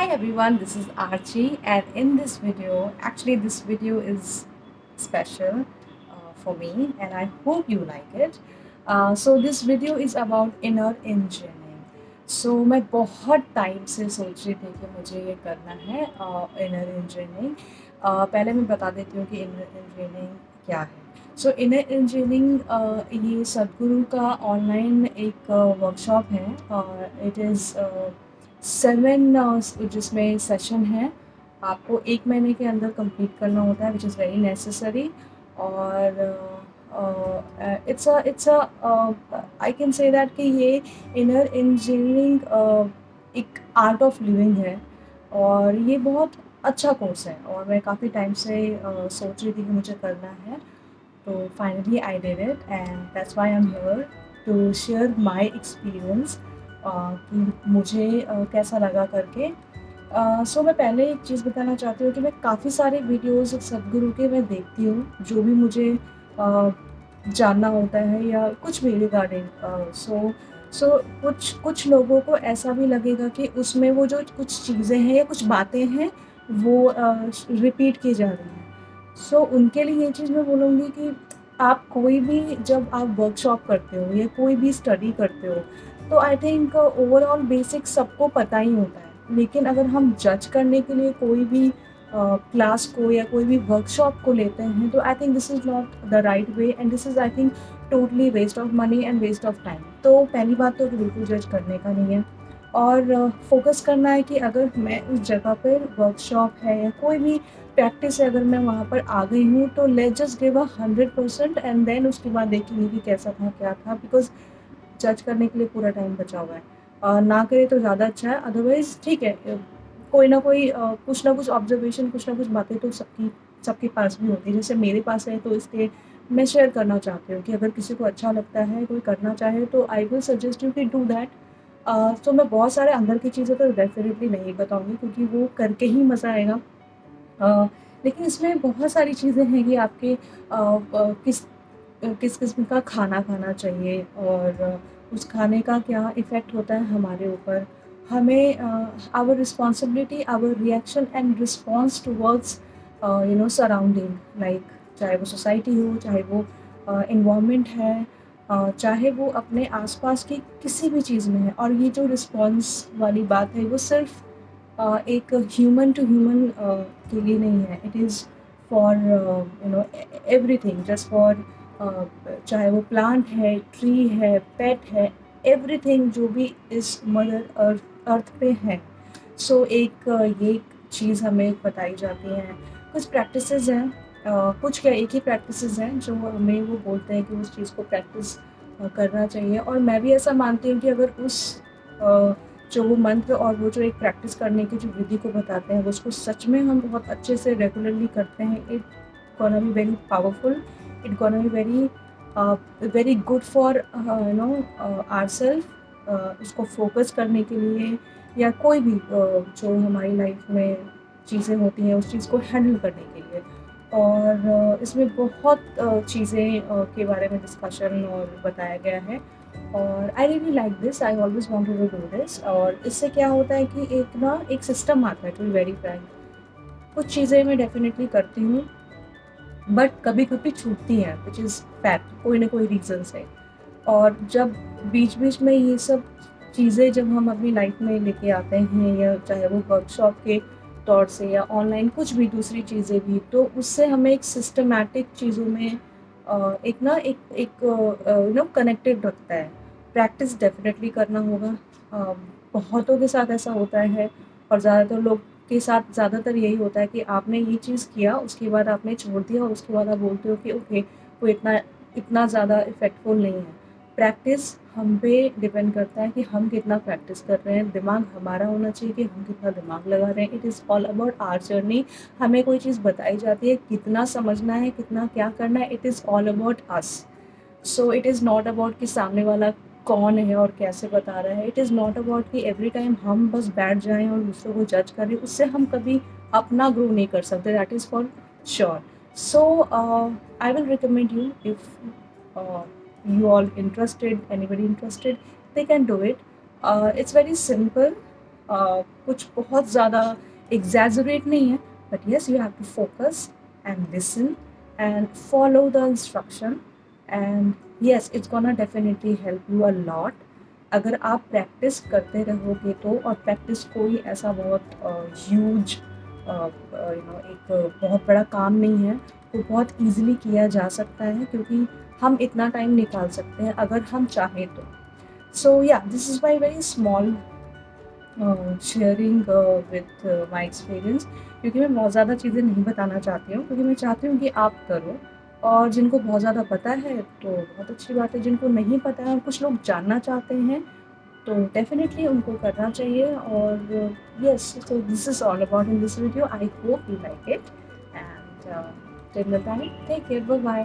everyone, this is Archie, and in this video, actually, this video is special for me, and I hope you like it. So, this video is about inner engineering. So, मैं बहुत time से सोच रही थी कि मुझे ये करना है इनर इंजीनियरिंग. पहले मैं बता देती हूँ कि इनर इंजीनियरिंग क्या है. सो इनर इंजीनियरिंग ये सदगुरु का ऑनलाइन एक वर्कशॉप है. इट इज़ 7 जिसमें सेशन है. आपको 1 महीने के अंदर कंप्लीट करना होता है, विच इज़ वेरी नेसेसरी. और it's a I can say that कि ये इनर इंजीनियरिंग एक आर्ट ऑफ लिविंग है, और ये बहुत अच्छा कोर्स है, और मैं काफ़ी टाइम से सोच रही थी कि मुझे करना है. तो finally I did it, and that's why I am here to share my experience कि मुझे कैसा लगा करके. सो मैं पहले एक चीज़ बताना चाहती हूँ कि मैं काफ़ी सारे वीडियोस सदगुरु के मैं देखती हूँ, जो भी मुझे जानना होता है या कुछ भी रिगार्डिंग. सो कुछ लोगों को ऐसा भी लगेगा कि उसमें वो जो कुछ चीज़ें हैं या कुछ बातें हैं वो रिपीट की जा रही हैं. सो उनके लिए ये चीज़ मैं बोलूँगी कि आप कोई भी जब आप वर्कशॉप करते हो या कोई भी स्टडी करते हो, तो आई थिंक ओवरऑल बेसिक सबको पता ही होता है. लेकिन अगर हम जज करने के लिए कोई भी क्लास को या कोई भी वर्कशॉप को लेते हैं, तो I think this is not the right way, and this is I think totally waste of money and waste of time. तो पहली बात तो बिल्कुल जज करने का नहीं है, और फोकस करना है कि अगर मैं उस जगह पर वर्कशॉप है या कोई भी प्रैक्टिस है, अगर मैं वहाँ पर आ गई हूँ, तो let just give 100%, and then उसके बाद देखेंगे कि कैसा था क्या था. बिकॉज जज करने के लिए पूरा टाइम बचा हुआ है. ना करे तो ज़्यादा अच्छा है, अदरवाइज़ ठीक है. कोई ना कोई कुछ ना कुछ ऑब्जर्वेशन, कुछ ना कुछ बातें तो सबकी सबके पास भी होती है. जैसे मेरे पास है, तो इसलिए मैं शेयर करना चाहती हूँ कि अगर किसी को अच्छा लगता है, कोई करना चाहे, तो आई विल सजेस्ट यू कि डू दैट. तो मैं बहुत सारे अंदर की चीज़ें तो डेफिनेटली नहीं बताऊँगी, क्योंकि वो करके ही मज़ा आएगा. अ, लेकिन इसमें बहुत सारी चीज़ें हैं कि आपके किस किस्म का खाना खाना चाहिए, और उस खाने का क्या इफ़ेक्ट होता है हमारे ऊपर. हमें our responsibility, our reaction and response towards surrounding, like चाहे वो सोसाइटी हो, चाहे वो एनवायरनमेंट है, चाहे वो अपने आसपास की किसी भी चीज़ में है. और ये जो रिस्पॉन्स वाली बात है, वो सिर्फ एक ह्यूमन टू ह्यूमन के लिए नहीं है. It is for everything, just for चाहे वो प्लांट है, ट्री है, पेट है, एवरीथिंग जो भी इस मदर अर्थ पे है. सो ये चीज़ हमें बताई जाती है. कुछ प्रैक्टिसेस हैं, कुछ क्या एक ही प्रैक्टिसेस हैं जो हमें वो बोलते हैं कि उस चीज़ को प्रैक्टिस करना चाहिए. और मैं भी ऐसा मानती हूँ कि अगर उस जो वो मंत्र और वो जो एक प्रैक्टिस करने की जो विधि को बताते हैं, वो उसको सच में हम बहुत अच्छे से रेगुलरली करते हैं, it gonna be very powerful. It gonna be very good for ourselves. उसको फोकस करने के लिए, या कोई भी जो हमारी लाइफ में चीज़ें होती हैं उस चीज़ को हैंडल करने के लिए. और इसमें बहुत चीज़ें के बारे में डिस्कशन और बताया गया है. और I really like this, I always wanted to do this. और इससे क्या होता है कि एक सिस्टम आता है. टू बी वेरी फ्रैंक, कुछ चीज़ें मैं डेफिनेटली करती हूँ, बट कभी कभी छूटती हैं, विच इज़ फैक्ट, कोई ना कोई रीज़न से. और जब बीच बीच में ये सब चीज़ें जब हम अपनी लाइफ में लेके आते हैं, या चाहे वो वर्कशॉप के तौर से या ऑनलाइन कुछ भी दूसरी चीज़ें भी, तो उससे हमें एक सिस्टमैटिक चीज़ों में एक ना एक कनेक्टेड रखता है. प्रैक्टिस डेफिनेटली करना होगा. अ, बहुतों के साथ ऐसा होता है, और ज़्यादातर लोग के साथ ज़्यादातर यही होता है कि आपने ये चीज़ किया, उसके बाद आपने छोड़ दिया, और उसके बाद आप बोलते हो कि ओके, वो इतना इतना ज़्यादा इफ़ेक्टफुल नहीं है. प्रैक्टिस हम पे डिपेंड करता है कि हम कितना प्रैक्टिस कर रहे हैं. दिमाग हमारा होना चाहिए कि हम कितना दिमाग लगा रहे हैं. It is all about our journey. हमें कोई चीज़ बताई जाती है, कितना समझना है, कितना क्या करना है, it is all about us. So it is not about कि सामने वाला कौन है और कैसे बता रहा है. इट इज़ नॉट अबाउट कि एवरी टाइम हम बस बैठ जाएं और दूसरों को जज करें. उससे हम कभी अपना ग्रो नहीं कर सकते. That is for sure. So I will recommend you, if you all interested, anybody interested, they can do it. It's very simple. कुछ बहुत ज़्यादा एग्जैजरेट नहीं है, but yes you have to focus and listen and follow the instruction, and yes it's gonna definitely help you a lot. अगर आप practice करते रहोगे तो, और प्रैक्टिस कोई ऐसा बहुत ह्यूज एक बहुत बड़ा काम नहीं है, वो बहुत ईजिली किया जा सकता है, क्योंकि हम इतना टाइम निकाल सकते हैं अगर हम चाहें तो। सो या this is my very small sharing with my experience, क्योंकि मैं बहुत ज़्यादा चीज़ें नहीं बताना चाहती हूँ, क्योंकि मैं चाहती हूँ कि आप करो। और जिनको बहुत ज़्यादा पता है तो बहुत अच्छी बात है, जिनको नहीं पता है और कुछ लोग जानना चाहते हैं तो डेफिनेटली उनको करना चाहिए। और yes, so this is all about in this video. I hope you like it, and till the time, take care, bye bye.